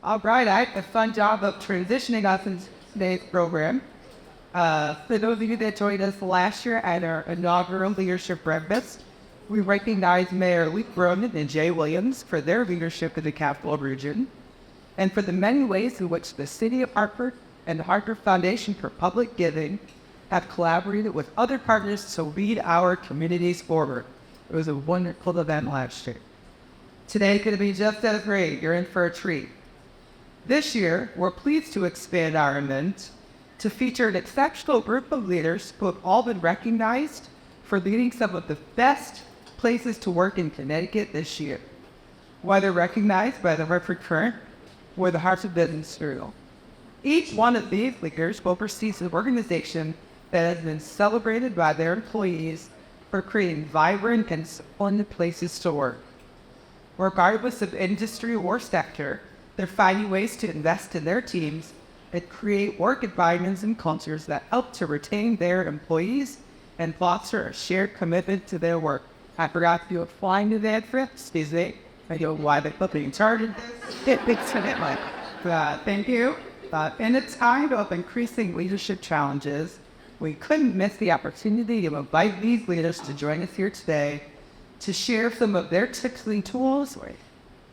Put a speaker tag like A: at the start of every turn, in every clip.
A: All right, I have a fun job of transitioning us into today's program. For those of you that joined us last year at our inaugural leadership breakfast, we recognize Mayor Luke Broden and Jay Williams for their leadership in the Capital Region, and for the many ways in which the City of Hartford and the Hartford Foundation for Public Giving have collaborated with other partners to lead our communities forward. It was a wonderful event last year. Today is going to be just as great. You're in for a treat. This year, we're pleased to expand our event to feature an exceptional group of leaders who have all been recognized for leading some of the best places to work in Connecticut this year, whether recognized by the Hartford Courant or the Hartford Business Journal. Each one of these leaders oversees an organization that has been celebrated by their employees for creating vibrant and fun places to work. Regardless of industry or sector, they're finding ways to invest in their teams and create work environments and cultures that help to retain their employees and foster a shared commitment to their work. I forgot to do a flying to that trip. Excuse me. I don't know why they put me in charge of this. Thank you. In a time of increasing leadership challenges, we couldn't miss the opportunity to invite these leaders to join us here today to share some of their tips and tools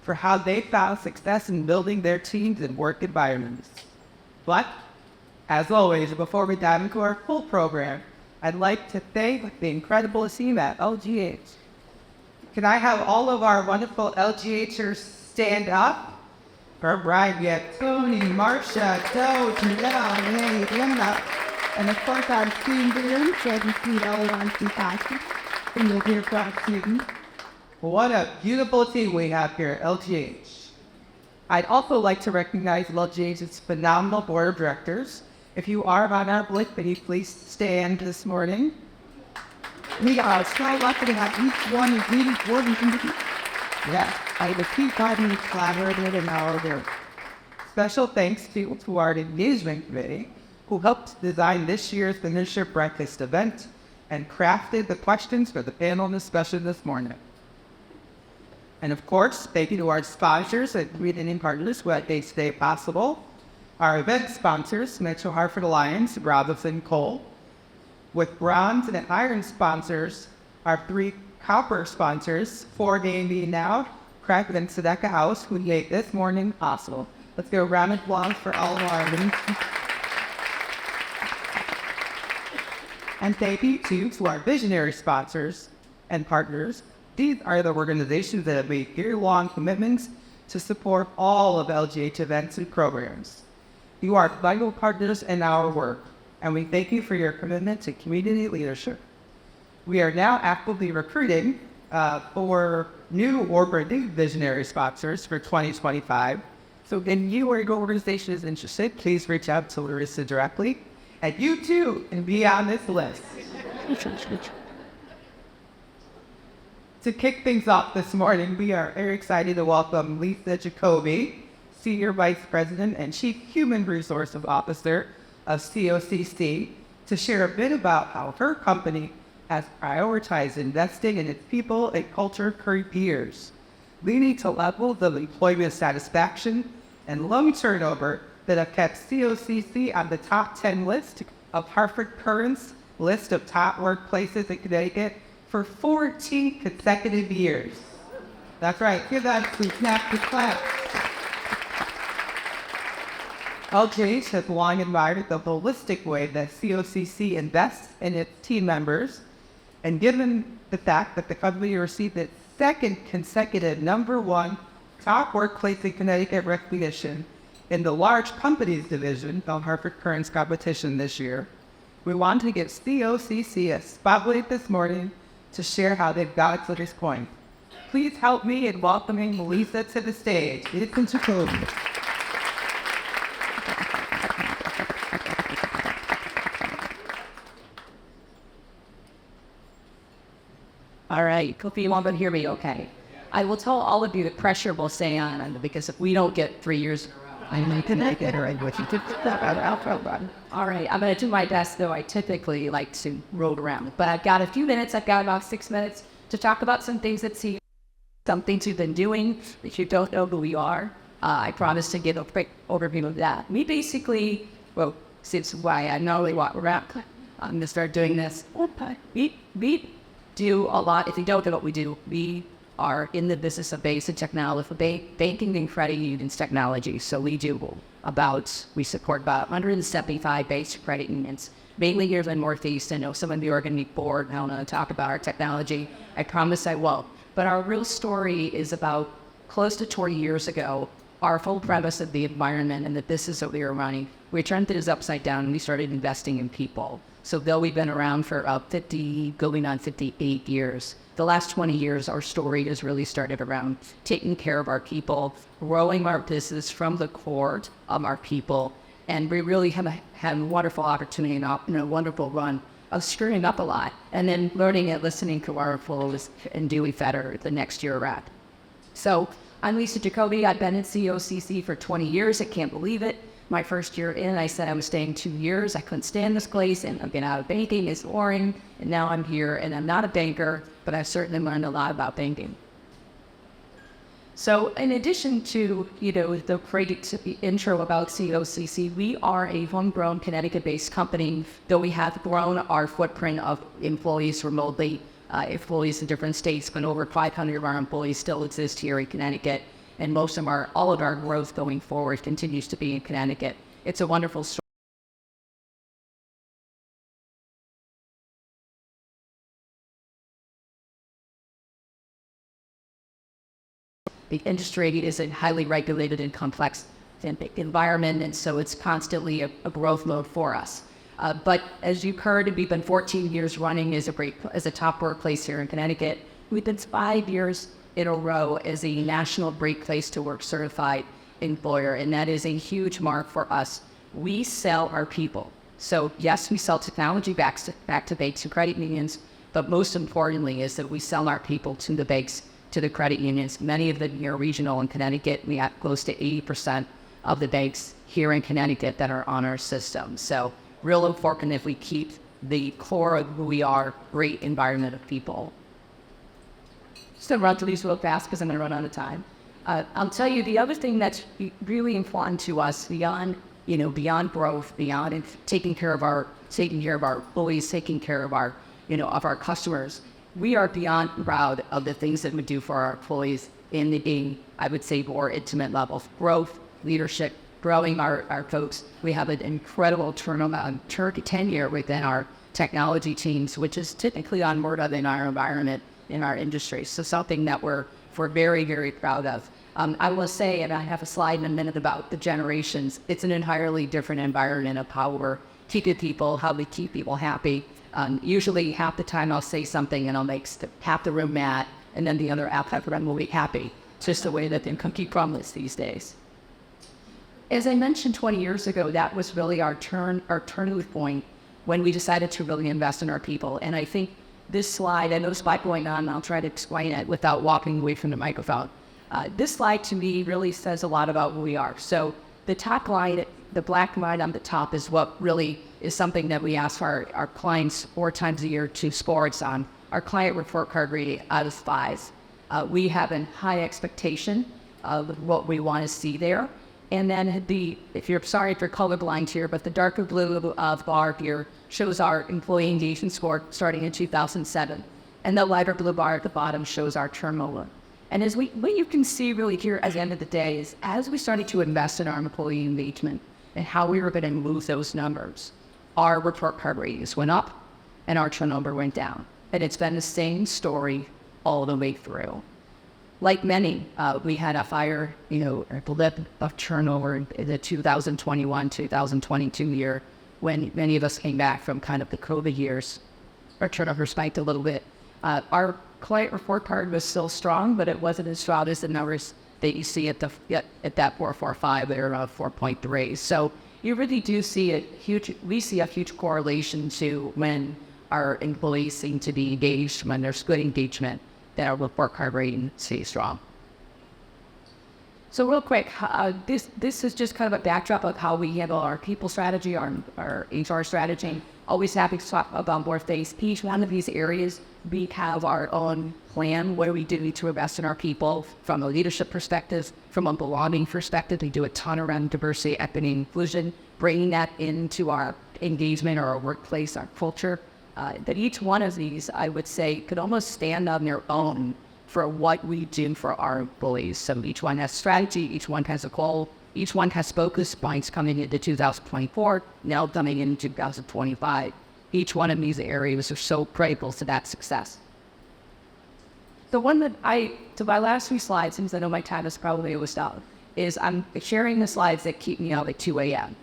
A: for how they found success in building their teams and work environments. But, as always, before we dive into our full program, I'd like to thank the incredible team at LGH. Can I have all of our wonderful LGHers stand up? All right, we have Tony, Marcia, Joe, Janelle, Emma, and of course our team leader, Kevin, and you'll hear from students. What a beautiful team we have here at LGH. I'd also like to recognize LGH's phenomenal board of directors. If you are on our blip, can you please stand this morning? We are so lucky to have each one of these board members. Yes, I will keep having collaborated in our work. Special thanks to our engagement committee, who helped design this year's leadership breakfast event and crafted the questions for the panel discussion this morning. And of course, thank you to our sponsors and community partners who have made today possible. Our event sponsors, Metro Hartford Alliance, Robinson Cole. With bronze and iron sponsors, our 3 copper sponsors, 4 being now, Craig and Sedeka House, who made this morning possible. Let's go round of applause for all of our events. And thank you to our visionary sponsors and partners. These are the organizations that have made year-long commitments to support all of LGH events and programs. You are vital partners in our work, and we thank you for your commitment to community leadership. We are now actively recruiting for new or brand-new visionary sponsors for 2025. So if you or your organization is interested, please reach out to Larissa directly. And you too can be on this list. To kick things off this morning, we are very excited to welcome Lisa Jacobi, Senior Vice President and Chief Human Resources Officer of COCC, to share a bit about how her company has prioritized investing in its people and culture for years, leading to levels of employment satisfaction and low turnover that have kept COCC on the top 10 list of Hartford Courant's list of top workplaces in Connecticut for 14 consecutive years. That's right, give that some snap to clap. LGH has long admired the holistic way that COCC invests in its team members, and given the fact that the company received its 2nd consecutive #1 top workplace in Connecticut recognition in the large companies division of Hartford Courant's competition this year, we want to give COCC a spotlight this morning to share how they've got to this point. Please help me in welcoming Lisa to the stage. Lisa Jacobi.
B: All right, hope you all can hear me okay. I will tell all of you that pressure will stay on because if we don't get 3 years in a row, I may connect it or I wish you did. All right, I'm going to do my best, though I typically like to roll around. But I've got a few minutes, I've got about 6 minutes to talk about some things that some things you've been doing. If you don't know who we are, I promised to give a quick overview of that. We basically, well, since why I know what we're at, I'm going to start doing this. We do a lot. If you don't know what we do, we are in the business of basic technology, banking and credit unions technology. So we support about 175 basic credit unions, mainly here in the Northeast. I know some of you are going to be bored now to talk about our technology. I promise I won't. But our real story is about close to 20 years ago, our full premise of the environment and the business that we were running, we turned things upside down and we started investing in people. So though we've been around for about 50, going on 58 years, the last 20 years, our story has really started around taking care of our people, growing our business from the core of our people. And we really have had a wonderful opportunity and a wonderful run of screwing up a lot and then learning and listening to our employees and doing better the next year around. So I'm Lisa Jacobi. I've been in COCC for 20 years. I can't believe it. My first year in, I said I was staying 2 years. I couldn't stand this place, and I've been out of banking. It's boring. And now I'm here, and I'm not a banker, but I've certainly learned a lot about banking. So in addition to, the great intro about COCC, we are a homegrown Connecticut-based company, though we have grown our footprint of employees remotely, employees in different states, but over 500 of our employees still exist here in Connecticut. And all of our growth going forward continues to be in Connecticut. It's a wonderful story. The industry is a highly regulated and complex environment, and so it's constantly a growth mode for us. But as you've heard, we've been 14 years running as a top workplace here in Connecticut. We've been 5 years in a row as a national Great Place to Work certified employer, and that is a huge mark for us. We sell our people. So yes, we sell technology back to banks and credit unions, but most importantly is that we sell our people to the banks, to the credit unions. Many of them are regional in Connecticut. We have close to 80% of the banks here in Connecticut that are on our system. So real important if we keep the core of who we are, great environment of people. Just to run through these real fast because I'm going to run out of time. I'll tell you the other thing that's really important to us beyond growth, beyond taking care of our employees, taking care of our customers. We are beyond proud of the things that we do for our employees in the, I would say, more intimate levels. Growth, leadership, growing our folks. We have an incredible tenure within our technology teams, which is typically unheard of in our environment, in our industry. So something that we're very, very proud of. I will say, and I have a slide in a minute about the generations, it's an entirely different environment of how we're keeping people, how we keep people happy. Usually half the time I'll say something and I'll make half the room mad, and then the other half of the room will be happy. It's just the way that the cookie crumbles these days. As I mentioned 20 years ago, that was really our turning point when we decided to really invest in our people. And I think this slide, I know this slide going on, and I'll try to explain it without walking away from the microphone. This slide to me really says a lot about who we are. So the top line, the black line on the top is what really is something that we ask our clients 4 times a year to score us on. Our client report card rating out of 5. We have a high expectation of what we want to see there. And then if you're colorblind here, but the darker blue bar here shows our employee engagement score starting in 2007. And the lighter blue bar at the bottom shows our turnover. And what you can see really here at the end of the day is as we started to invest in our employee engagement and how we were going to move those numbers, our report card ratings went up and our turnover went down. And it's been the same story all the way through. Like many, we had a higher, blip of turnover in the 2021, 2022 year when many of us came back from kind of the COVID years. Our turnover spiked a little bit. Our client report card was still strong, but it wasn't as strong as the numbers that you see at that 4.45 or 4.3. So you really do see we see a huge correlation to when our employees seem to be engaged, when there's good engagement, that our report card rating stays strong. So real quick, this is just kind of a backdrop of how we handle our people strategy, our HR strategy. Always happy to talk about more things. Each one of these areas We have our own plan where we do need to invest in our people from a leadership perspective, from a belonging perspective. We do a ton around diversity, equity, and inclusion, bringing that into our engagement or our workplace, our culture. That each one of these, I would say, could almost stand on their own for what we do for our employees. So each one has strategy, each one has a goal, each one has focus points coming into 2024, now coming into 2025. Each one of these areas are so critical to that success. The one that to my last few slides, since I know my time is probably almost up, is I'm sharing the slides that keep me out at 2 a.m.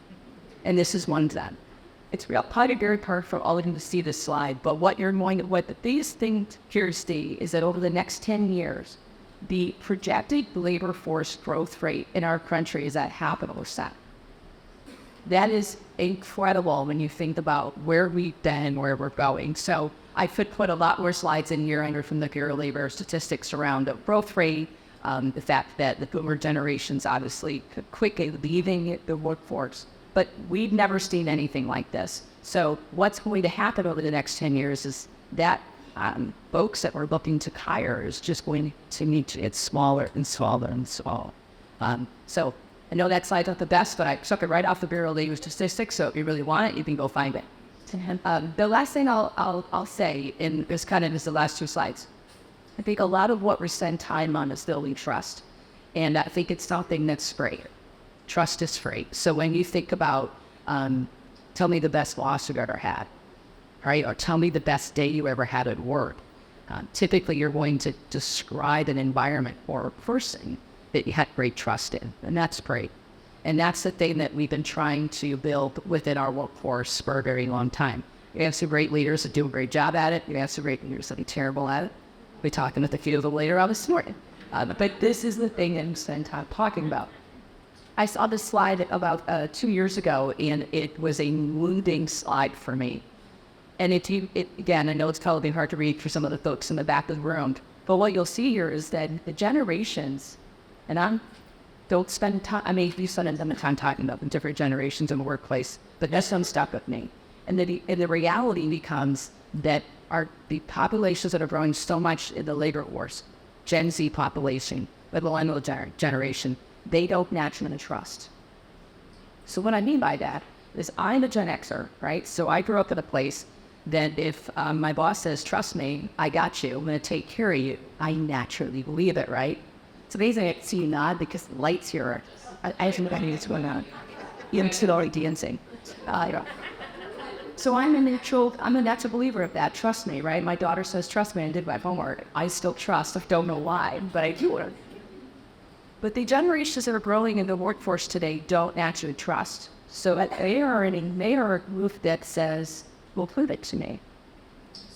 B: And this is one of them. It's probably very hard for all of you to see this slide, but what these things here see is that over the next 10 years, the projected labor force growth rate in our country is at 0.5%. That is incredible when you think about where we've been, where we're going. So I could put a lot more slides in here under from the Bureau of Labor statistics around the growth rate, the fact that the boomer generation's obviously quickly leaving the workforce. But we've never seen anything like this. So what's going to happen over the next 10 years is that folks that we're looking to hire is just going to need to get smaller and smaller and smaller. So I know that slide's not the best, but I took it right off the Bureau of Labor Statistics, so if you really want it, you can go find it. The last thing I'll say, and this kind of is the last two slides, I think a lot of what we spend time on is building trust. And I think it's something that's free. Trust is free. So when you think about, tell me the best boss you've ever had, right? Or tell me the best day you ever had at work. Typically, you're going to describe an environment or a person that you had great trust in, and that's great. And that's the thing that we've been trying to build within our workforce for a very long time. We have some great leaders that do a great job at it. We have some great leaders that are terrible at it. We're talking with a few of them later on this morning. But this is the thing I'm spending time talking about. I saw this slide about 2 years ago, and it was a wounding slide for me. And it again, I know it's probably hard to read for some of the folks in the back of the room, but what you'll see here is that the generations, and I don't spend time, I may be spending some time talking about the different generations in the workplace, but that's some stuck with me. And the reality becomes that the populations that are growing so much in the labor force, Gen Z population, the millennial generation, they don't naturally trust. So what I mean by that is I'm a Gen Xer, right? So I grew up in a place that if my boss says, trust me, I got you, I'm going to take care of you, I naturally believe it, right? It's amazing I see you nod because the lights here are, I have no idea what's going on. You're still already dancing. So I'm a natural believer of that. Trust me, right? My daughter says, trust me, I did my homework. I still trust. I don't know why, but I do it. But the generations that are growing in the workforce today don't naturally trust. So they are a group that says, well, prove it to me.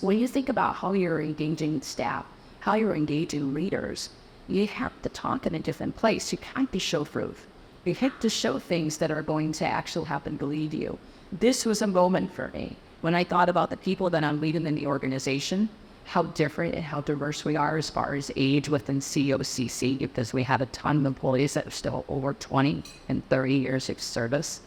B: When you think about how you're engaging staff, how you're engaging leaders, you have to talk in a different place. You can't be show-proof. You have to show things that are going to actually happen, believe you. This was a moment for me when I thought about the people that I'm leading in the organization, how different and how diverse we are as far as age within COCC, because we have a ton of employees that are still over 20 and 30 years of service,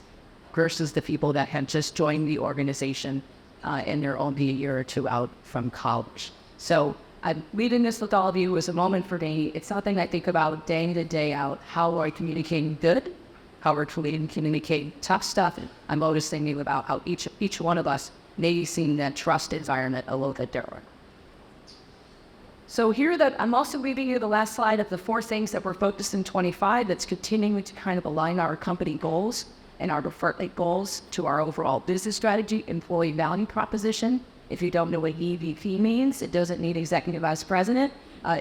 B: versus the people that have just joined the organization and they're only a year or two out from college. So I'm leading this with all of you. It was a moment for me. It's something I think about day in and day out. How are I communicating good? How we're communicating tough stuff. I'm always thinking about how each one of us may be seeing that trust environment a little bit different. So here I'm also leaving you the last slide of the 4 things that we're focused in 25 that's continuing to kind of align our company goals and our department goals to our overall business strategy, employee value proposition. If you don't know what EVP means, it doesn't mean executive vice president.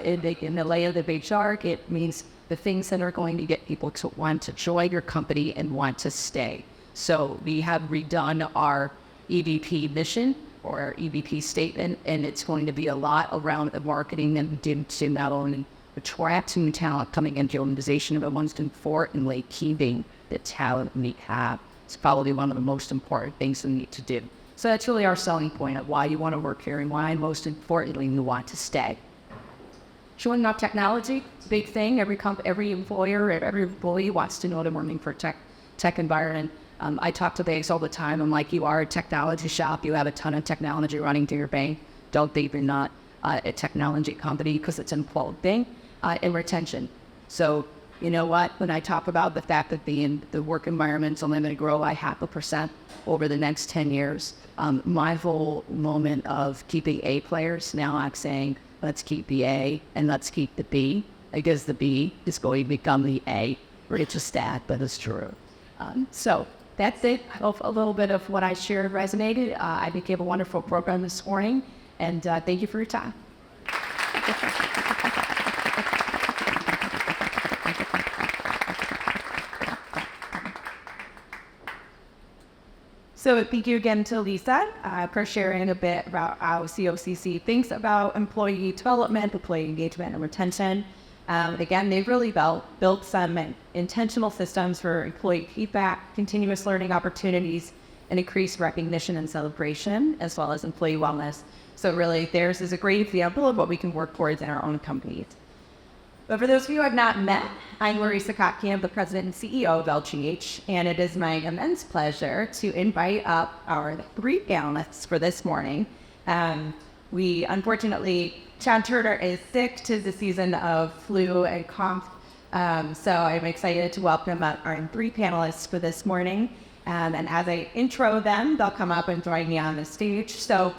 B: In the layout of HR, it means the things that are going to get people to want to join your company and want to stay. So we have redone our EVP mission or our EVP statement, and it's going to be a lot around the marketing and to not only attract new talent coming into the organization, but most importantly, keeping the talent we have. It's probably one of the most important things we need to do. So that's really our selling point of why you want to work here and why, most importantly, you want to stay. Showing up technology, big thing. Every employer, every employee wants to know they're working for a tech environment. I talk to banks all the time. I'm like, you are a technology shop. You have a ton of technology running through your bank. Don't think you're not. a technology company because it's an important thing, and retention. So, you know what, when I talk about the fact that the work environment's only going to grow by 0.5% over the next 10 years, my whole moment of keeping A players, now I'm saying, let's keep the A and let's keep the B, because the B is going to become the A. It's a stat, but it's true. So that's it. I hope a little bit of what I shared resonated. I think you have a wonderful program this morning, and thank you for your time.
A: So thank you again to Lisa for sharing a bit about how COCC thinks about employee development, employee engagement, and retention. Again, they've really built some intentional systems for employee feedback, continuous learning opportunities, and increased recognition and celebration, as well as employee wellness. So really, theirs is a great example of what we can work towards in our own companies. But for those of you who have not met, I'm Lisa Jacobi. I'm the president and CEO of LGH, and it is my immense pleasure to invite up our 3 panelists for this morning. We unfortunately, Chad Turner is sick to the season of flu and cough, so I'm excited to welcome up our 3 panelists for this morning. And as I intro them, they'll come up and join me on the stage. So,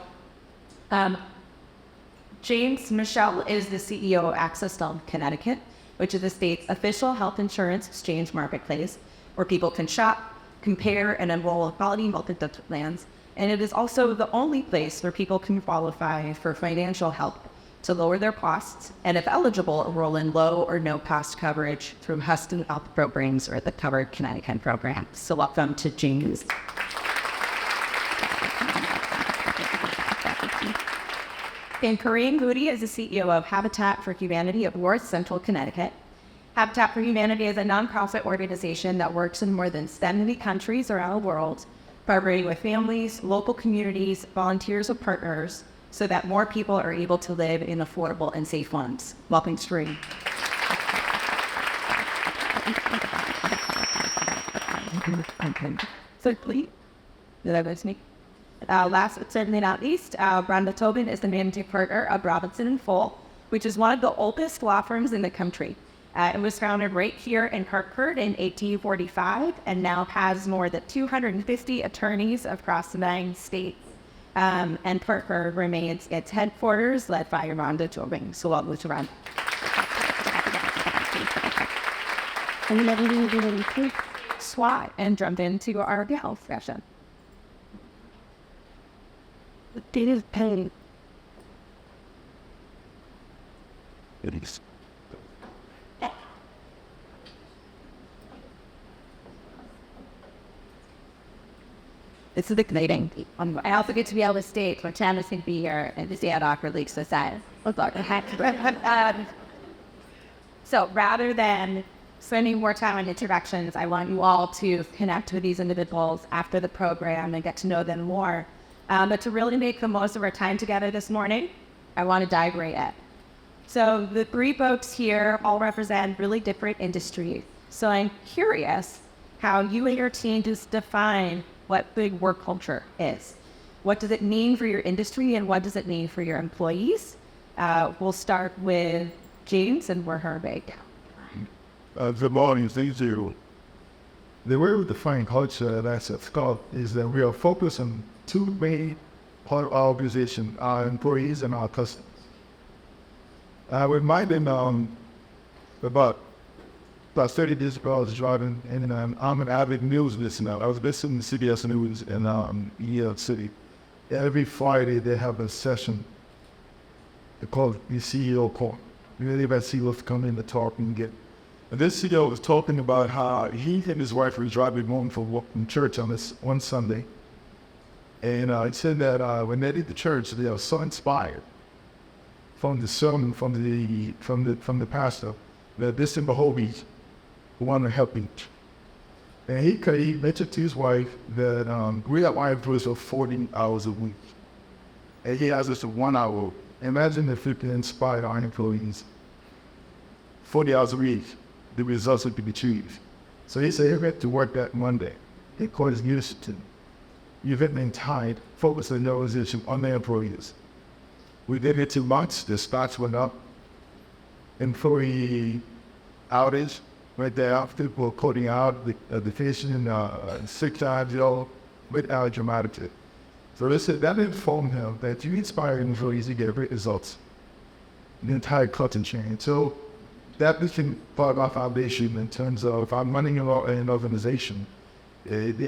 A: Michel is the CEO of AccessHealthCT Connecticut, which is the state's official health insurance exchange marketplace, where people can shop, compare, and enroll in quality health insurance plans. And it is also the only place where people can qualify for financial help to lower their costs, and if eligible, enroll in low or no cost coverage through Huston Health programs or the Covered Connecticut program. So welcome to James. And Karraine Moody is the CEO of Habitat for Humanity of North Central Connecticut. Habitat for Humanity is a nonprofit organization that works in more than 70 countries around the world, partnering with families, local communities, volunteers, and partners, so that more people are able to live in affordable and safe homes. Welcome, Karraine. So please, did I listen? Last but certainly not least, Rhonda Tobin is the managing partner of Robinson & Fole, which is one of the oldest law firms in the country. It was founded right here in Hartford in 1845 and now has more than 250 attorneys across the 9 states. And Hartford remains its headquarters, led by Rhonda Tobin. So welcome to Rhonda. And then we will quick swat and jump into our health session. It is pain.
C: It is.
B: It's a exciting. I also get to be able to state when Chad is going to be here and to stand awkwardly to the side. So rather than spending more time on introductions, I want you all to connect with these individuals after the program and get to know them more. But to really make the most of our time together this morning, I want to dive right in. So the 3 folks here all represent really different industries. So I'm curious how you and your team just define what big work culture is. What does it mean for your industry and what does it mean for your employees? We'll start with James and we're Hervey.
C: Good morning, thank you. The way we define culture at AccessHealth is that we are focused on 2 main part of our organization, our employees and our customers. I reminded about 30 days ago, I was driving, and I'm an avid news listener. I was listening to CBS News in New York City. Every Friday, they have a session. They call it the CEO Court. Really bad CEOs come in to talk and get. And this CEO was talking about how he and his wife were driving home from church on one Sunday. And he said that when they did the church, they were so inspired from the sermon from the pastor that this and the whole week want to help each. And he mentioned to his wife that we have our employees for 40 hours a week. And he has us 1 hour. Imagine if we can inspire our employees 40 hours a week, the results would be achieved. So he said he went to work that Monday. He called his leadership team. You've been tied, focused on the organization, on their employees. We did it 2 months, the stocks went up. Employee outage, right thereafter, we're putting out the patient 6 times, without dramatically. So that informed him that you inspire employees to get great results. The entire cutting chain. So that became part of our foundation in terms of if I'm running an organization,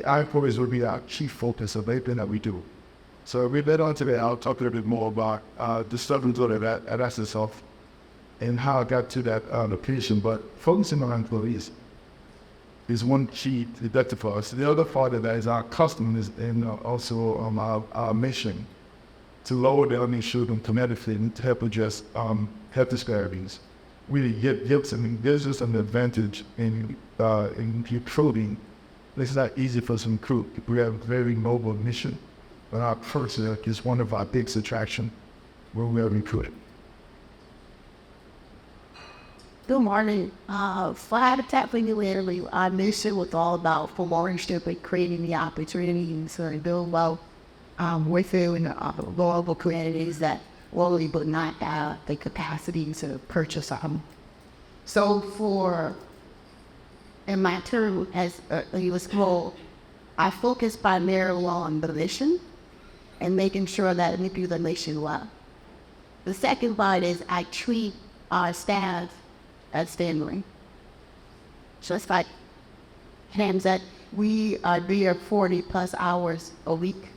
C: our employees will be our chief focus of everything that we do. So we led on to that. I'll talk a little bit more about the stuff we did at AccessHealth and how I got to that location. But focusing on our employees is one key deductive for us. The other part of that is our customers and also our mission to lower the uninsured and competitively and to help address health disparities. Really gives us an advantage in recruiting. It's not easy for us to recruit. We have a very noble mission, but our person is one of our biggest attractions when we are recruiting.
D: Good morning. Flat Attack Regularly, our mission was all about promoting and creating the opportunities to build wealth within vulnerable communities that only but not have the capacity to purchase a home. So in my term as a U.S. role, I focus primarily on the mission and making sure that we do the mission well. The second part is I treat our staff as family. Just like hands that we are there 40 plus hours a week.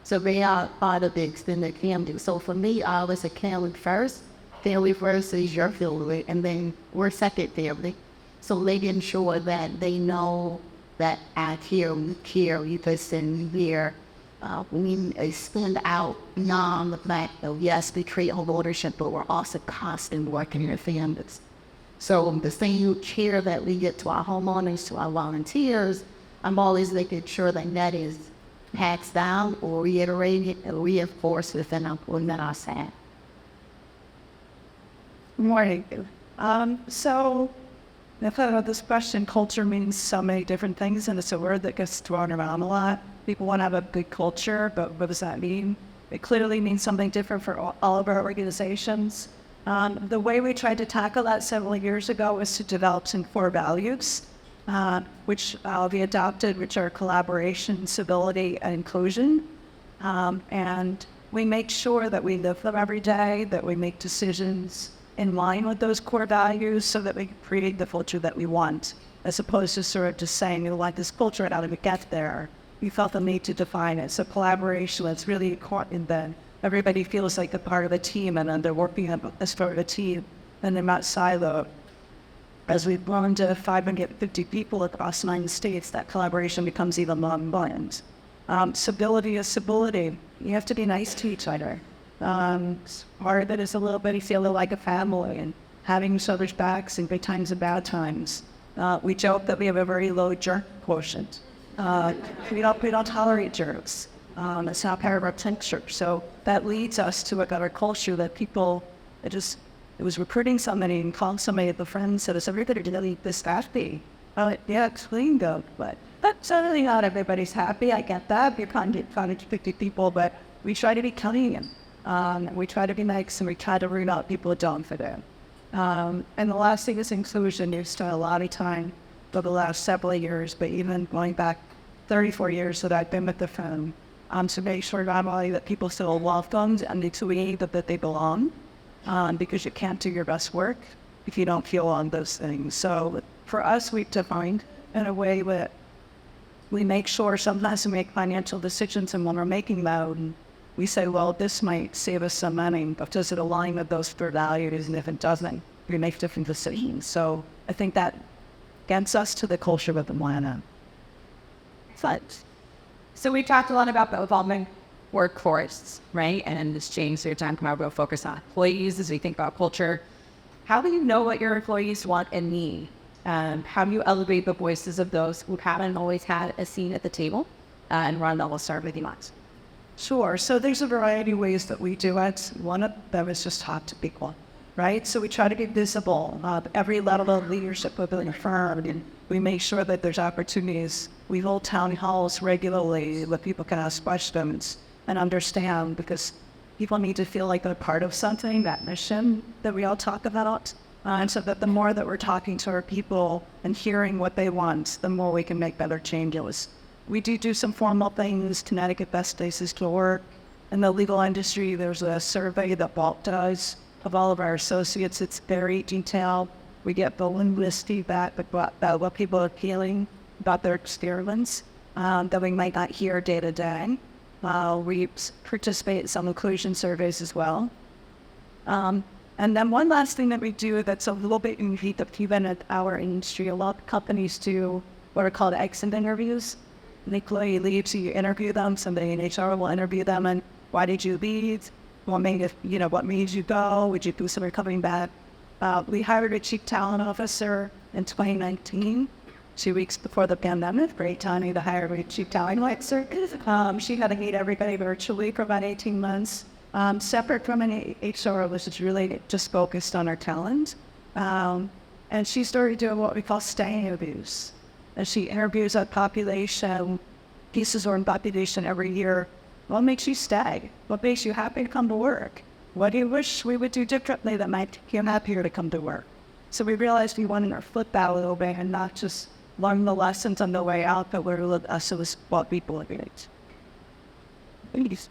D: So they are part of the extended family. So for me, I was a family first is your family, and then we're second family. So making sure that they know that I care, we care, we listen, we hear. We spend out beyond the fact of, yes, we create home ownership, but we're also constantly working with families. So the same care that we get to our homeowners, to our volunteers, I'm always making sure that is passed down or reiterated and reinforced within our staff.
E: Good morning. So I've thought about this question. Culture means so many different things, and it's a word that gets thrown around a lot. People want to have a good culture, but what does that mean? It clearly means something different for all of our organizations. The way we tried to tackle that several years ago was to develop some core values, which we adopted, which are collaboration, civility, and inclusion. And we make sure that we live them every day, that we make decisions in line with those core values so that we can create the culture that we want, as opposed to sort of just saying, we want this culture and how do we get there? We felt the need to define it. So collaboration is really important that everybody feels like a part of a team and then they're working as part of a team and they're not siloed. As we've grown to 550 people across 9 states, that collaboration becomes even more important. Civility is civility. You have to be nice to each other. Part of it is a little bit feeling like a family and having each other's backs in good times and bad times. We joke that we have a very low jerk quotient. We don't tolerate jerks. It's not part of our culture. So that leads us to a better culture that people, it was recruiting somebody and calling somebody at the friend said, is everybody really this happy? Yeah, it's clean though, but that's certainly not everybody's happy. I get that. You're kind of 50 people, but we try to be clean. We try to be nice and we try to root out people who don't fit in. And the last thing is inclusion. You've spent a lot of time for the last several years, but even going back 34 years that I've been with the firm, to make sure not only that people feel welcomed and to believe that they belong, because you can't do your best work if you don't feel on those things. So for us, we've defined in a way that we make sure sometimes we make financial decisions, and when we're making them, we say, well, this might save us some money, but does it align with those 4 values? And if it doesn't, we make different decisions. So I think that gets us to the culture of Atlanta.
B: So we talked a lot about the evolving workforce, right? And this change, so you're talking about real focus on employees as we think about culture. How do you know what your employees want and need? How do you elevate the voices of those who haven't always had a seat at the table? And Rhonda, we'll start with you next.
E: Sure. So there's a variety of ways that we do it. One of them is just talk to people, right? So we try to be visible at every level of leadership within the firm, and we make sure that there's opportunities. We hold town halls regularly where people can ask questions and understand, because people need to feel like they're part of something, that mission that we all talk about. And so that the more that we're talking to our people and hearing what they want, the more we can make better changes. We do some formal things, Connecticut Best Places to Work. In the legal industry, there's a survey that Walt does of all of our associates. It's very detailed. We get voluminous feedback about what people are feeling about their experience that we might not hear day to day. We participate in some inclusion surveys as well. And then one last thing that we do that's a little bit unique that even at our industry, a lot of companies do what are called exit interviews. An employee leaves, so you interview them, somebody in HR will interview them, and why did you leave? What made you go? Would you consider coming back? We hired a chief talent officer in 2019, 2 weeks before the pandemic. Great timing to hire a chief talent officer. She had to meet everybody virtually for about 18 months. Separate from an HR, which is really just focused on our talent. And she started doing what we call stay interviews. And she interviews a population, pieces or in population every year. What makes you stay? What makes you happy to come to work? What do you wish we would do differently that might make you happier to come to work? So we realized we wanted to flip that a little bit and not just learn the lessons on the way out, but we're us as what people are doing.
B: Please.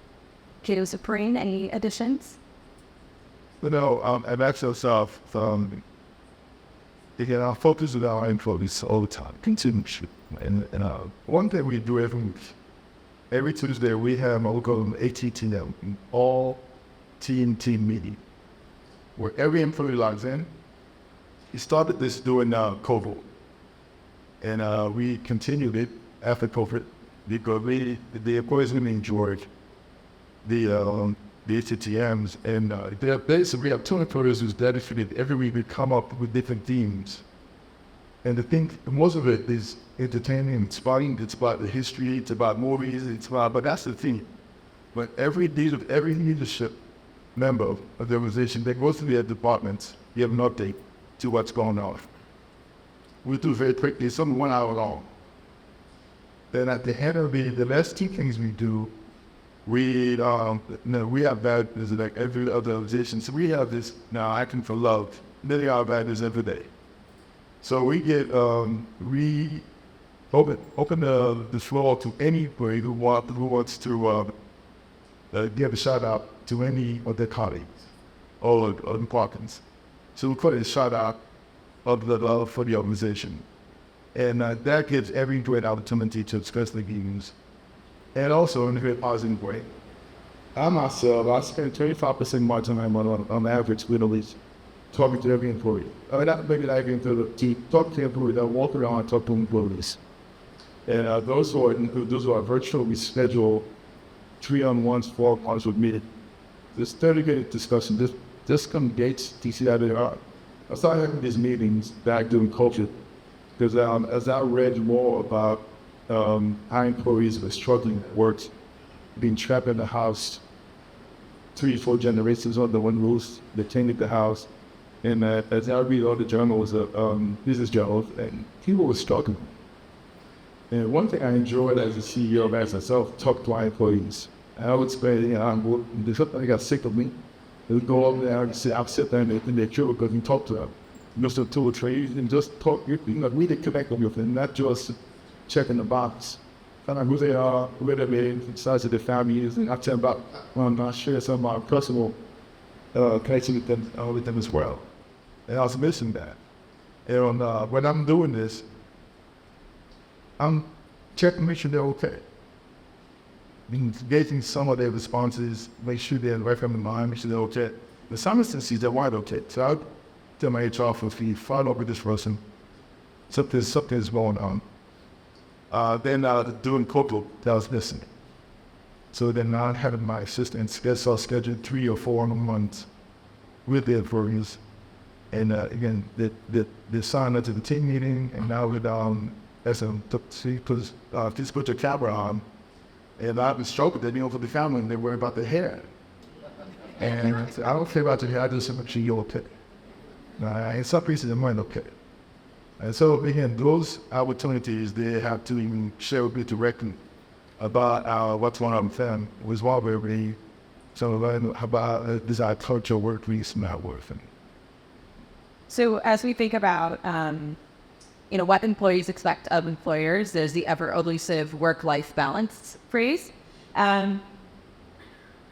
B: Kiddo Supreme, any additions?
C: At AccessHealth, again, our focus with our employees all the time, continuously. And one thing we do every week, every Tuesday, we have what we call an ATTM, all team meeting, where every employee logs in. We started this during COVID, and we continued it after COVID because the employees really enjoyed the ATTMs, and we have 2 employees who's dedicated every week. We come up with different themes, and the thing, most of it is entertaining, inspiring. It's about the history, it's about movies, but that's the theme. But every leadership member of the organization that goes to their departments, you have an update to what's going on. We do very quickly, some 1 hour long. Then at the end of the last 2 things we do, we have values like every other organization. So we have this now acting for love, living our values every day. So we get we open the floor to anybody who wants to give a shout out to any of their colleagues or departments. So we put a shout out of the love for the organization, and that gives every employee an opportunity to express their views. And also in a very positive way. I myself, I spend 25% of my time on average, literally talking to every employee. Maybe not even to the team, talking to employees. I walk around and talk to employees. And those who are virtual, we schedule 3-on-1s, 4-on-1s with me. This 30-minute discussion, just come gates to see how they are. I started having these meetings back during COVID because as I read more about how employees were struggling at work, being trapped in the house, 3-4 generations under one roof, they changed the house. And as I read all the journals, business journals, and people were struggling. And one thing I enjoyed as a CEO of AccessHealth, talk to our employees. I would say, there's something that got sick of me. They would go over there and I'll sit there in their chair because we talk to them. Mr. 2 or 3, and just talk, really connect with them, not just checking the box. Find out who they are, where they're made, the size of their families, and I tell them about, I share some of my personal connection with them as well. And I was missing that. And when I'm doing this, I'm checking to make sure they're okay. Engaging some of their responses, make sure they're right from the mind, make sure they're okay. In some instances, they're wide okay. So I tell my HR for fee, follow up with this person. Something's going on. Then doing corporal, that was missing. So then I had my assistant schedule 3 or 4 months with the employees. And again, they signed up to the team meeting, and now with just put your camera on, and I've been stroking them, for the family, and they worry about their hair. And I said, I don't care about your hair, I just make sure you're okay. In some pieces, it might okay. And so again, those opportunities they have to even share with me directly about what's going on with them was why we So learn about desired culture, work, we smart work.
B: So as we think about, what employees expect of employers, there's the ever elusive work-life balance phrase.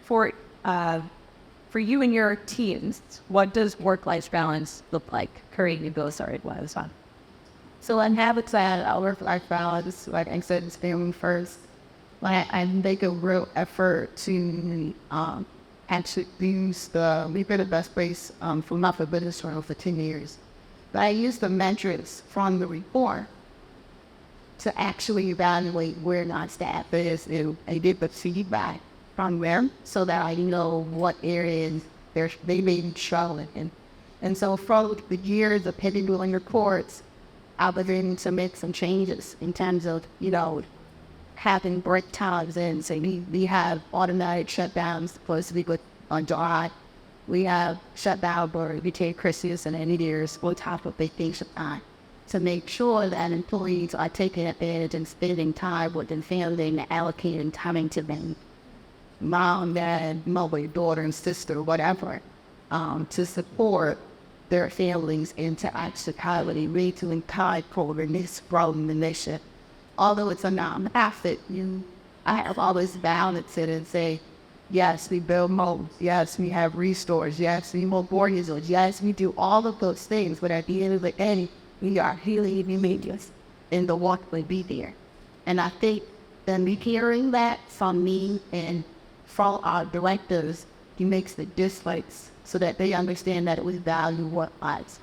B: For you and your teams, what does work-life balance look like? Karraine, you go. Sorry, what was on?
D: So in Habitat, our work-life balance, like I said, is family first. Like I make a real effort to actually use we've been the best place for Hartford Business Journal for 10 years. But I use the metrics from the report to actually evaluate where my staff is and get the feedback from them so that I know what areas they may be struggling in. And so from the years of heavy doing reports, I was able to make some changes in terms of, having break times in. So we have automatic shutdowns supposed to be good on July. We have shutdown where we take Christmas and New Year's on top of vacation time to make sure that employees are taking advantage and spending time with their family and allocating time to them, mom, dad, mother, daughter, and sister, whatever, to support their families and to actually really to encourage this from the mission. Although it's a non-profit, I have always balanced it and say, yes, we build homes. Yes, we have restores. Yes, we mow borders. Yes, we do all of those things. But at the end of the day, we are really religious in the work will be there. And I think them hearing that from me and from our directors, he makes the dislikes so that they understand that we value what lives.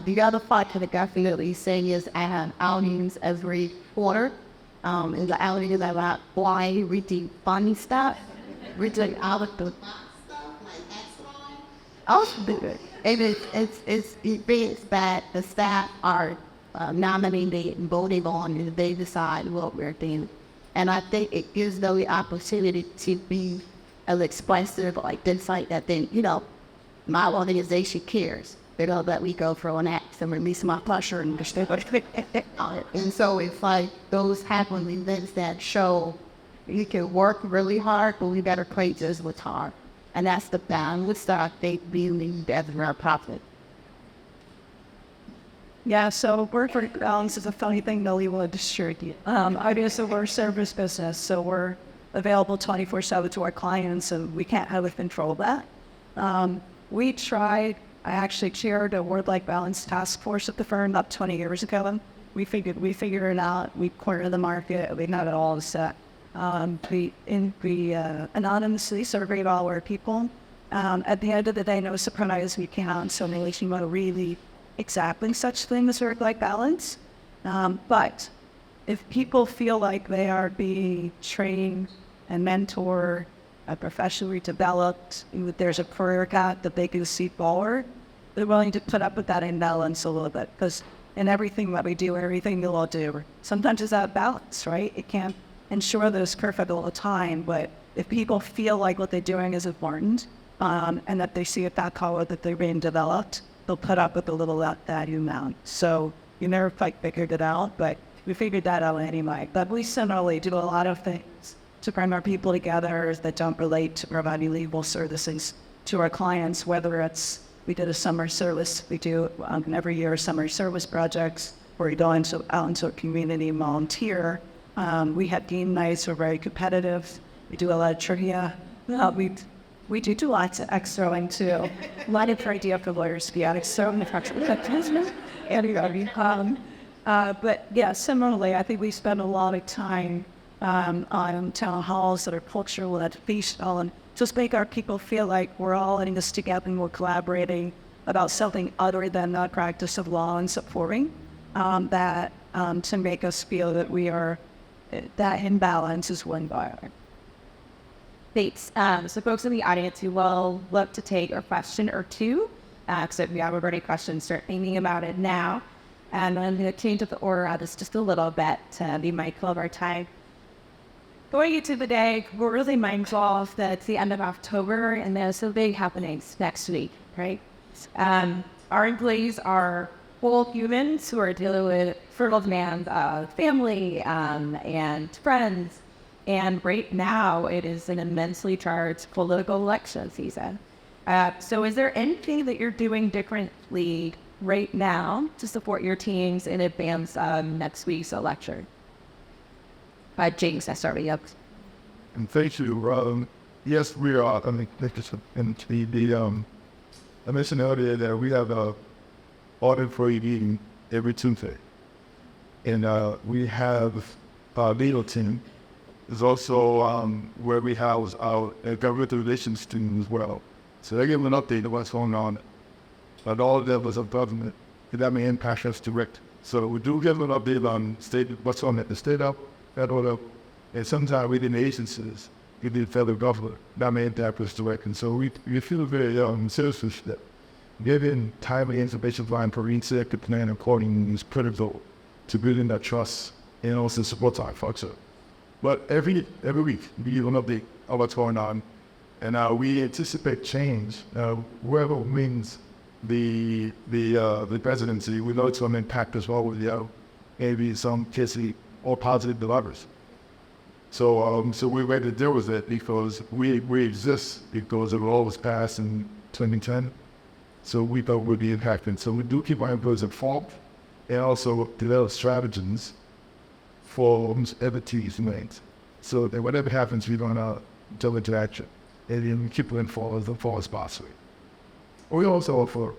D: The other part that I definitely say is I have outings every quarter. And the outing is about why we do funny stuff. We do out of the stuff like also do it. It's events that the staff are nominated and voting on and they decide what we're doing. And I think it gives them the opportunity to be as expressive like this, like that then, my organization cares. That we go for an act and release my pressure and and so it's like those happen events that show you can work really hard, but we better play just what's hard. And that's the balance that I think really as our profit.
E: Yeah, so work-life balance is a funny thing that we want to distribute. Obviously, we're a service business, so we're available 24/7 to our clients, and we can't have control that. I actually chaired a work-life balance task force at the firm about 20 years ago. We figured it out. We cornered the market. We had it all set. We anonymously surveyed all our people. At the end of the day, no surprise, we can't. So we want to really exactly such thing as work-life balance. But if people feel like they are being trained and mentored, professionally developed, there's a career path that they can see forward, they're willing to put up with that imbalance a little bit. Because in everything that we do, everything we'll all do, sometimes it's out of balance, right? It can't ensure that it's perfect all the time, but if people feel like what they're doing is important, and that they see a that color that they're being developed, they'll put up with a little that amount. So you never quite figured it out, but we figured that out anyway. But we similarly do a lot of things to bring our people together that don't relate to providing legal services to our clients, whether it's, we did a summer service, we do every year summer service projects where we go out into a community and volunteer. We have game nights, we're very competitive. We do a lot of trivia. We do lots of extraing too. A lot of idea for lawyers to be out extraing the but yeah, similarly, I think we spend a lot of time on town halls that are cultural and educational and just make our people feel like we're all in this together and we're collaborating about something other than the practice of law and supporting that to make us feel that we are, that imbalance is one by our.
B: Thanks. So folks in the audience who will look to take a question or two, so if you have already questions, start thinking about it now. And I'm going to change up the order of this just a little bit to be mindful of our time. Going into the day, we're really mindful that it's the end of October and there's some big happenings next week, right? Our employees are full humans who are dealing with fertile demands of family and friends. And right now, it is an immensely charged political election season. So is there anything that you're doing differently right now to support your teams in advance of next week's election? James, I start with you.
C: And thank you. Yes, we are. I mentioned earlier that we have a audit for meeting every Tuesday. And we have our legal team. There's also where we house our government relations team as well. So they give an update of what's going on at all levels of government, and that may impact us direct. So we do give an update on what's on at the state up, federal level, and sometimes within agencies, within the federal government, that may impact us direct. And so we feel very seriously that giving timely information for Karraine said to plan accordingly is critical to building that trust and also support our function. But every week we give an update of what's going on, and we anticipate change. Whoever wins the presidency, we know it's going to impact us all with maybe some cases or positive delivers. So we're ready to deal with it because we exist because it was passed in 2010. So we thought we'd be impacted. So we do keep our employees informed and also develop strategies for activities remains. So that whatever happens, we're going to jump into action and then keep them informed as possible. We also offer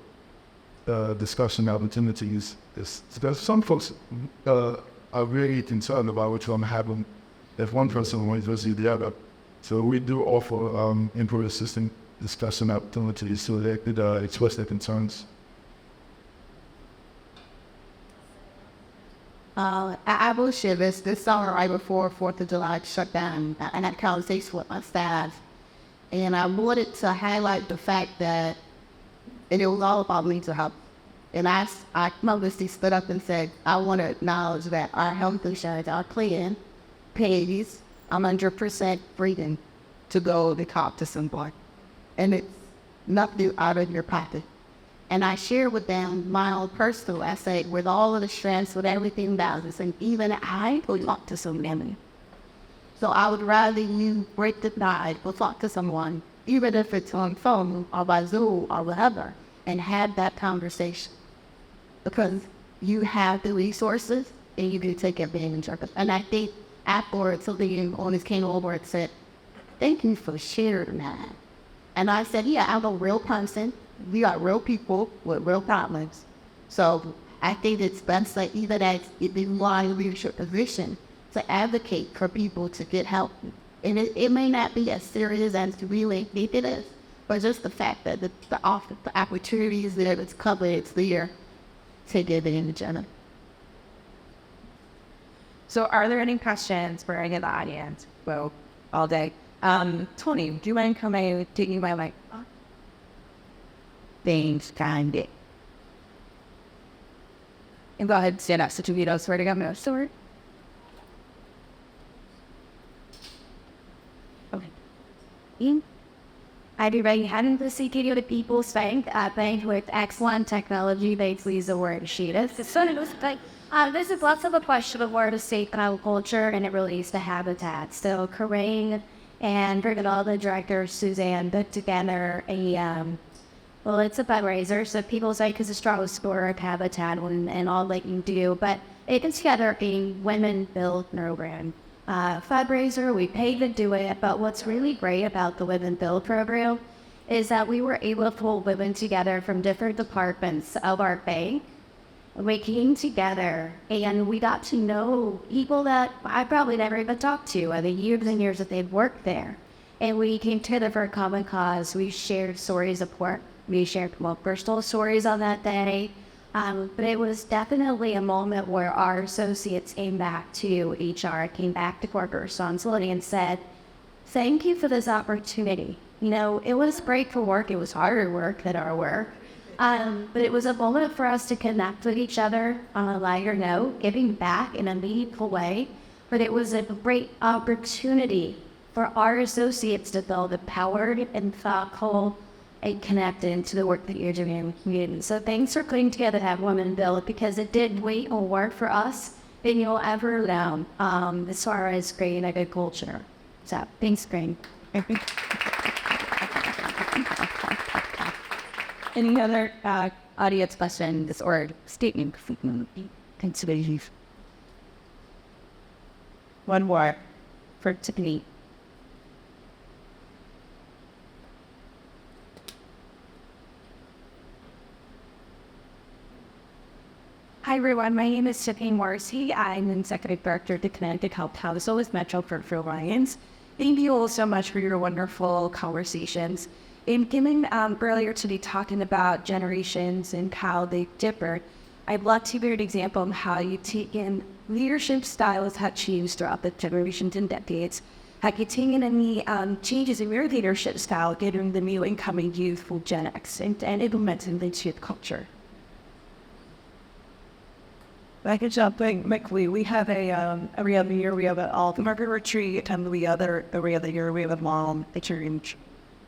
C: discussion opportunities. There's some folks are really concerned about which one happen if one person wants to see the other. So we do offer employee assistant discussion opportunities so they could express their concerns.
D: I will share this summer right before 4th of July shut down, and I had a conversation with my staff, and I wanted to highlight the fact that it was all about mental health. And I modestly stood up and said, I want to acknowledge that our health insurance, our plan, pays 100% freedom to go to talk to someone. And it's nothing out of your pocket. And I share with them my own personal essay with all of the stress, with everything that was, and even I will talk to someone. So I would rather you break the tide, go talk to someone, even if it's on phone or by Zoom or whatever, and have that conversation. Because you have the resources and you can take advantage of it. And I think afterwards, somebody on this came over and said, thank you for sharing that. And I said, yeah, I'm a real person. We are real people with real problems. So I think it's best that even as in line leadership position to advocate for people to get help. And it may not be as serious as we really think it is, but just the fact that the opportunities that it's covered, it's there to get advantage of it.
B: So are there any questions for any of the audience? Well, all day. Tony, do you mind coming taking my mic? Thanks, kind. And go ahead and stand up so Tuvito, swear to God, no sword.
F: Okay. I'd be ready having the CTO to People's Bank, a bank with excellent technology, basically is the word she is. This is less of a question of where to state culture, and it relates to habitat. So Karraine and all the directors, Suzanne, put together it's a fundraiser, so People's Bank is a strong supporter of habitat and all they can do, but it puts together a women-build program. Fundraiser, we paid to do it, but what's really great about the Women Build program is that we were able to pull women together from different departments of our bank. We came together and we got to know people that I probably never even talked to in the years and years that they'd worked there. And we came together for a common cause. We shared stories of work. We shared personal stories on that day. But it was definitely a moment where our associates came back to HR, came back to corporate responsibility and said, thank you for this opportunity. You know, it was great for work. It was harder work than our work. But it was a moment for us to connect with each other on a lighter note, giving back in a meaningful way. But it was a great opportunity for our associates to feel empowered and thoughtful and connected to the work that you're doing in the community. So thanks for putting together that Women Build, because it did great work for us thing you'll ever learn as far as creating a good culture. So, thanks, Karraine.
B: Any other audience questions or statement? Considerations
E: One more.
B: for Tiffany.
F: Hi, everyone. My name is Tiffany Morrissey. I'm an Executive Director at the Connecticut Health Council with Metro for Alliance. Thank you all so much for your wonderful conversations. In given earlier today talking about generations and how they differ, I'd love to hear an example of how you've taken leadership styles have changed throughout the generations and decades. Have you taken any changes in your leadership style given the new incoming youth for Gen X and implementing the youth culture?
E: I can jump in quickly. We have every other year we have an all-market retreat, and every other year we have a mom retreat.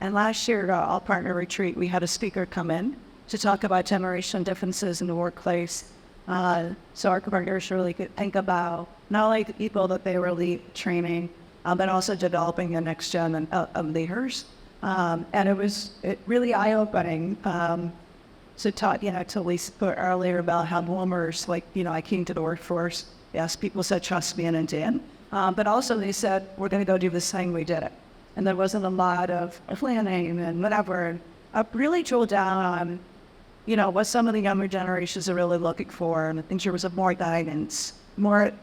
E: And last year, all partner retreat, we had a speaker come in to talk about generational differences in the workplace. So our partners really could think about not only the people that they were training, but also developing the next gen of leaders. And it was really eye-opening. So taught, to Lisa put earlier about how boomers, I came to the workforce. Yes, people said, trust me, and I did. But also they said, we're going to go do this thing, we did it. And there wasn't a lot of planning and whatever. And I really drilled down on, what some of the younger generations are really looking for. And I think there was more guidance,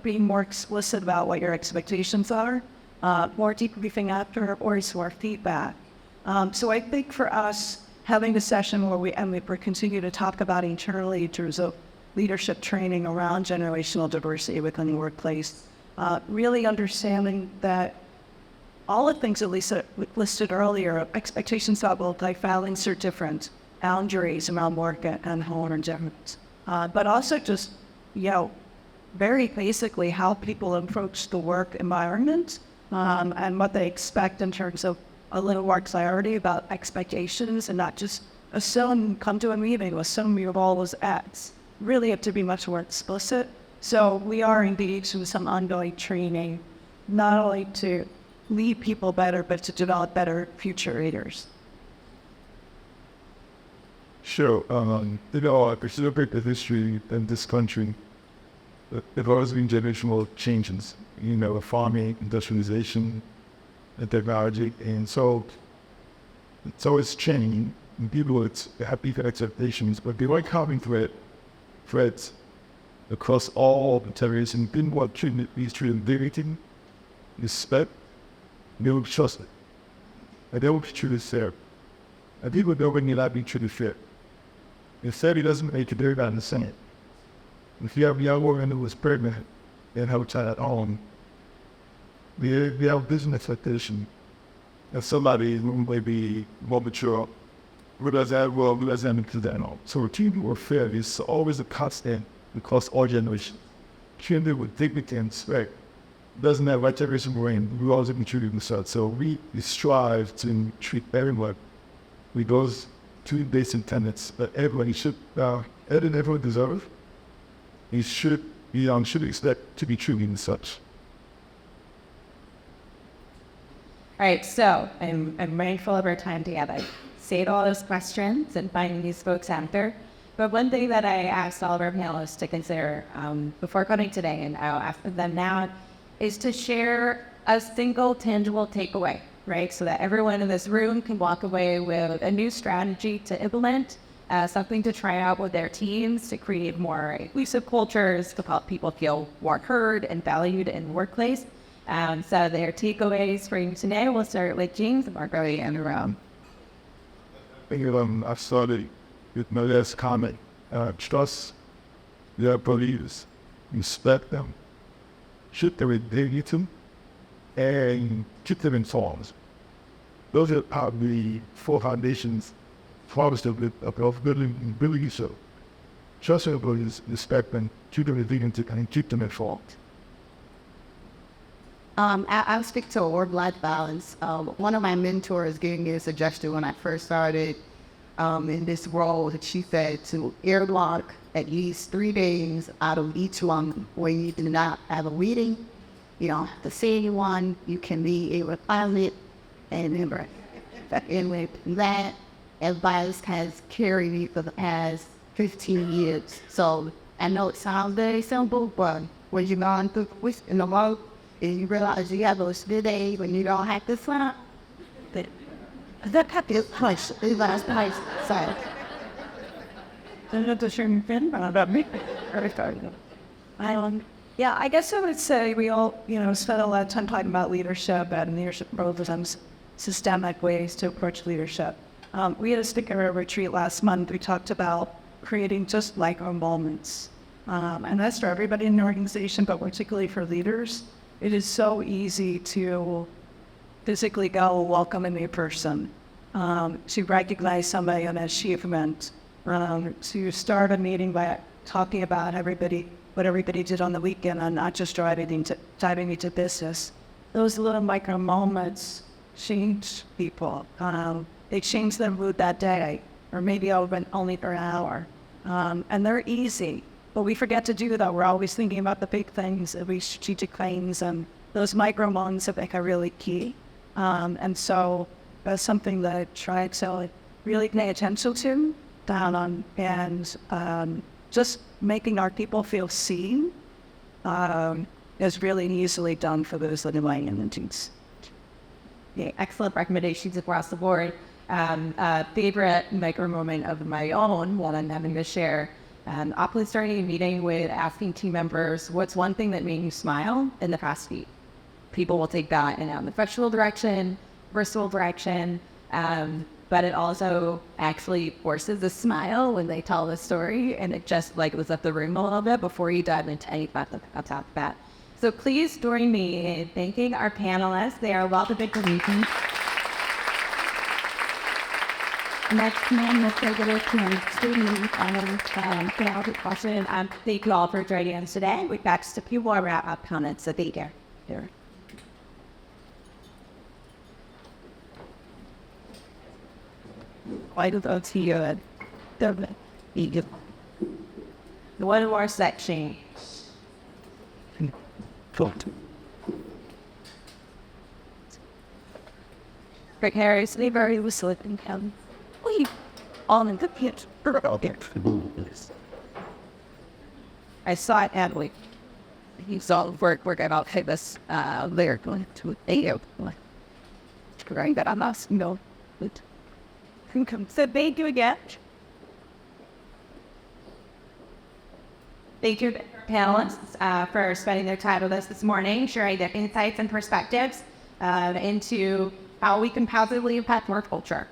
E: being more explicit about what your expectations are, more debriefing after, or more feedback. So I think for us, having a session where we continue to talk about internally in terms of leadership training around generational diversity within the workplace, really understanding that all the things that Lisa listed earlier, expectations about work-life balance are different, boundaries around work and home are different, but also just, very basically how people approach the work environment and what they expect in terms of a little more clarity about expectations and not just assume, come to a meeting, assume your role was X. Really have to be much more explicit. So we are engaged in some ongoing training, not only to lead people better, but to develop better future leaders.
C: Sure. If you look at the history in this country, there have always been generational changes, farming, industrialization, and technology, and so it's changing. And people have different expectations, but they like common threads across all the generations. Didn't want to be treated dignity, respect, they will trust it, and they will be treated fair. And people don't really like being treated fair. Instead, it doesn't make it very bad the same. If you have a young woman who was pregnant and have a child at home, they have business expectation. And somebody who may be more mature, who doesn't into that. So treating people fair is always a constant across all generations. Treating them with dignity and respect doesn't have what generation we're in. We always been treating themselves. So we strive to treat everyone with those two basic tenets that everyone should, everyone deserves. You should expect to be treated as such.
B: All right, so I'm mindful of our time together. Save all those questions and find these folks after. But one thing that I asked all of our panelists to consider before coming today, and I'll ask them now, is to share a single tangible takeaway, right? So that everyone in this room can walk away with a new strategy to implement, something to try out with their teams to create more inclusive cultures, to help people feel more heard and valued in the workplace. So their takeaways for you today, we'll start with James, Margot, and around.
C: I started with my last comment. Trust their beliefs, respect them, treat them with dignity, and keep them informed. Those are the four foundations promised of building yourself. Trust their beliefs, respect them, treat them with dignity, and keep them informed.
D: I'll speak to work-life balance. One of my mentors gave me a suggestion when I first started in this role that she said to airlock at least 3 days out of each one where you do not have a meeting. You don't have to see anyone. You can be a pilot. And remember, and with that advice has carried me for the past 15 years. So I know it sounds very simple, but when you're going through in the world and you realize you have those 3 days when you don't have to sign, that happy place is last place. So
E: yeah, I guess I would say we all, spend a lot of time talking about leadership and leadership programs, systemic ways to approach leadership. We had a speaker retreat last month. We talked about creating just micro moments. And that's for everybody in the organization, but particularly for leaders. It is so easy to physically go welcome a new person, to recognize somebody on an achievement, to start a meeting by talking about what everybody did on the weekend and not just diving into business. Those little micro moments change people. They change their mood that day, or maybe only for an hour. And they're easy, but we forget to do that. We're always thinking about the big things, the strategic things, and those micro moments I think are really key. And so that's something that I try to really pay attention to down on, and just making our people feel seen is really easily done for those little entities.
B: Yeah, excellent recommendations across the board. Favorite micro moment of my own, what I'm having to share. Often starting a meeting with asking team members, what's one thing that made you smile in the past week? People will take that in the professional direction, personal direction, but it also actually forces a smile when they tell the story, and it just was up the room a little bit before you dive into anything on top of that. So please join me in thanking our panelists. They are well information. Next man, let's go to question. Thank you all for joining us today. We've got just a few more wrap-up comments, so be there. Why do those here? The one more section. Rick Harris, they very was slipping down. We on in the pit. I saw it Adley. He saw work about hey this they're going to a right that I'm not but so thank you again. Thank you, panelists, for spending their time with us this morning, sharing their insights and perspectives into how we can positively impact work culture.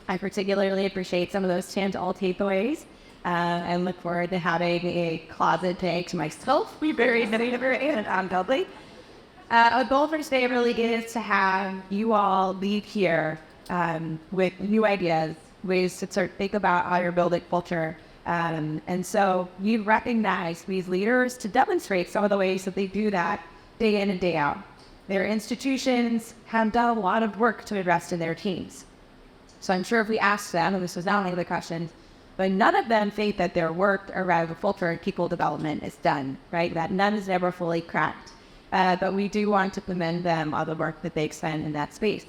B: I particularly appreciate some of those tangible takeaways and look forward to having a closet day to myself. We very and Dudley. Our goal for today really is to have you all leave here with new ideas, ways to sort of think about how you're building culture. And so you recognize these leaders to demonstrate some of the ways that they do that day in and day out. Their institutions have done a lot of work to invest in their teams. So I'm sure if we asked them, and this was not only the question, but none of them think that their work around the culture and people development is done, right? That none is ever fully cracked. But we do want to commend them on the work that they expend in that space.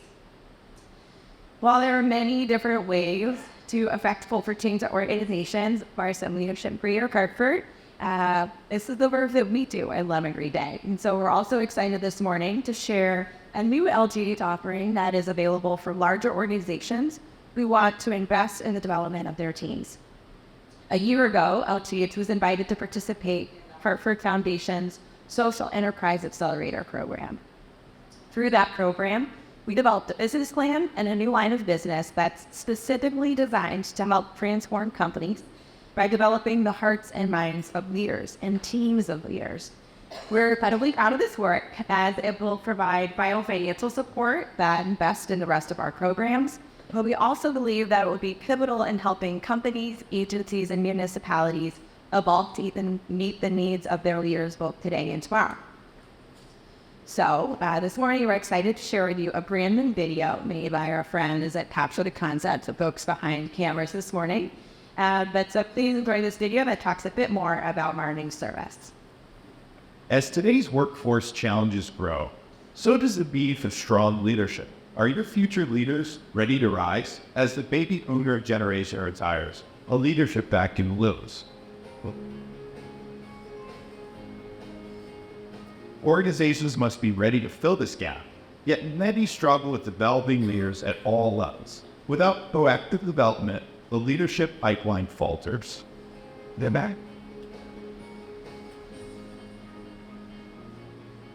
B: While there are many different ways to affect culture change at organizations, for some leadership Greater Hartford, this is the work that we do at Lemon Green Day. And so we're also excited this morning to share a new LGH offering that is available for larger organizations who want to invest in the development of their teams. A year ago, LGH was invited to participate in Hartford Foundation's Social Enterprise Accelerator program. Through that program, we developed a business plan and a new line of business that's specifically designed to help transform companies by developing the hearts and minds of leaders and teams of leaders. We're incredibly proud of this work as it will provide financial support that invest in the rest of our programs, but we also believe that it will be pivotal in helping companies, agencies, and municipalities evolve to even meet the needs of their leaders both today and tomorrow. So this morning we're excited to share with you a brand new video made by our friends that capture the concept of folks behind cameras this morning. So please enjoy this video that talks a bit more about marketing service.
G: As today's workforce challenges grow, so does the need for strong leadership. Are your future leaders ready to rise? As the baby boomer generation retires, a leadership vacuum looms. Organizations must be ready to fill this gap, yet many struggle with developing leaders at all levels. Without proactive development, the leadership pipeline falters.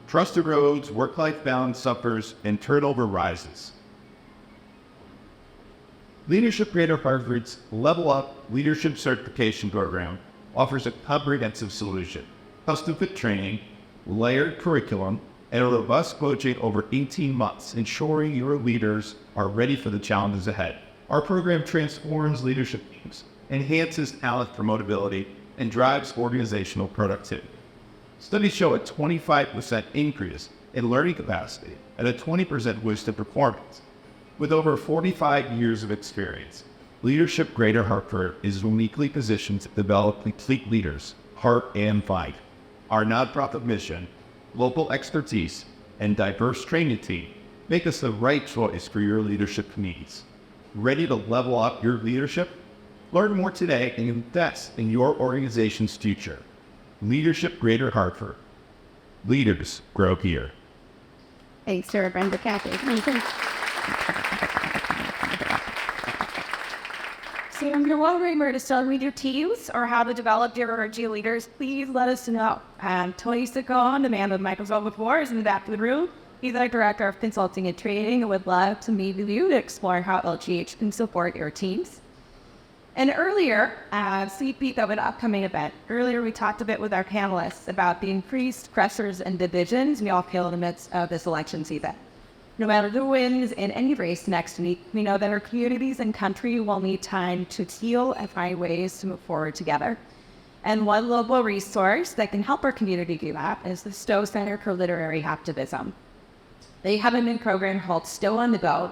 G: Trust erodes, work-life balance suffers, and turnover rises. Leadership Greater Hartford's Level Up Leadership Certification Program offers a comprehensive solution, custom-fit training, layered curriculum, and a robust coaching over 18 months, ensuring your leaders are ready for the challenges ahead. Our program transforms leadership teams, enhances talent promotability, and drives organizational productivity. Studies show a 25% increase in learning capacity and a 20% boost in performance. With over 45 years of experience, Leadership Greater Hartford is uniquely positioned to develop complete leaders, heart and mind. Our nonprofit mission, local expertise, and diverse training team make us the right choice for your leadership needs. Ready to level up your leadership? Learn more today and invest in your organization's future. Leadership Greater Hartford. Leaders grow here.
F: Thanks to Rhonda Tobin.
B: So if you're wondering where to start with your teams or how to develop your RG leaders, please let us know. Tony Sicon, the man with the microphone before, is in the back of the room. He's our Director of Consulting and Training and would love to meet with you to explore how LGH can support your teams. And earlier, sneak peek of an upcoming event. Earlier, we talked a bit with our panelists about the increased pressures and divisions we all feel in the midst of this election season. No matter who wins in any race next week, we know that our communities and country will need time to heal and find ways to move forward together. And one local resource that can help our community do that is the Stowe Center for Literary Activism. They have a new program called Stowe on the Go,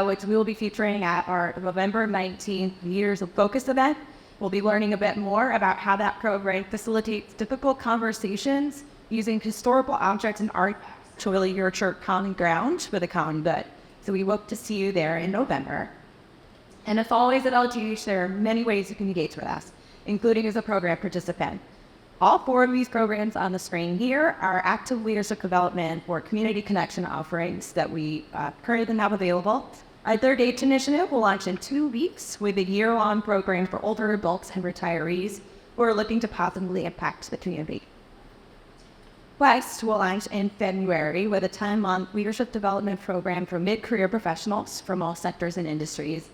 B: which we will be featuring at our November 19th Years of Focus event. We'll be learning a bit more about how that program facilitates difficult conversations using historical objects and art to really nurture common ground for the common good. So we hope to see you there in November. And as always at LGH, there are many ways you can engage with us, including as a program participant. All 4 of these programs on the screen here are active leadership development or community connection offerings that we currently have available. Our Third Age Initiative will launch in 2 weeks with a year-long program for older adults and retirees who are looking to positively impact the community. Quest will launch in February with a 10-month leadership development program for mid-career professionals from all sectors and industries.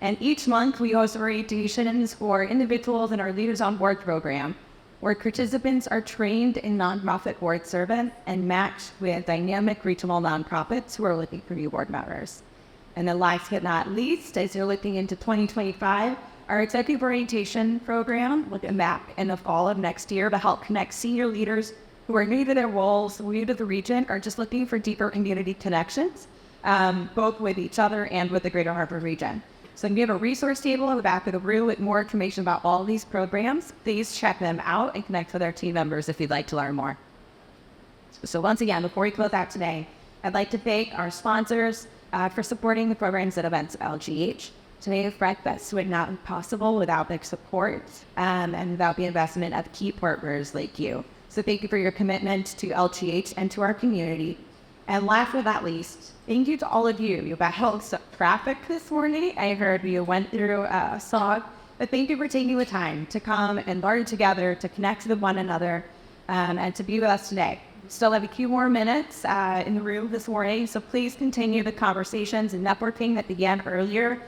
B: And each month we host orientations for individuals in our Leaders on Board program, where participants are trained in nonprofit board service and matched with dynamic regional nonprofits who are looking for new board members. And then last but not least, as you're looking into 2025, our executive orientation program will come back in the fall of next year to help connect senior leaders who are new to their roles, new to the region, or just looking for deeper community connections, both with each other and with the Greater Hartford region. So we have a resource table in the back of the room with more information about all these programs. Please check them out and connect with our team members if you'd like to learn more. So once again, before we close out today, I'd like to thank our sponsors for supporting the programs and events of LGH. Today's breakfast would not be possible without their support and without the investment of key partners like you. So thank you for your commitment to LGH and to our community. And last but not least, thank you to all of you. You battled some traffic this morning. I heard you went through a SOG, but thank you for taking the time to come and learn together, to connect with one another, and to be with us today. We still have a few more minutes in the room this morning, so please continue the conversations and networking that began earlier.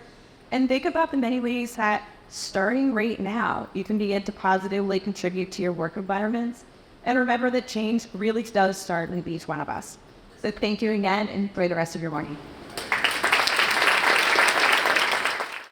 B: And think about the many ways that starting right now, you can begin to positively contribute to your work environments. And remember that change really does start with each one of us. So thank you again, and enjoy the rest of your morning.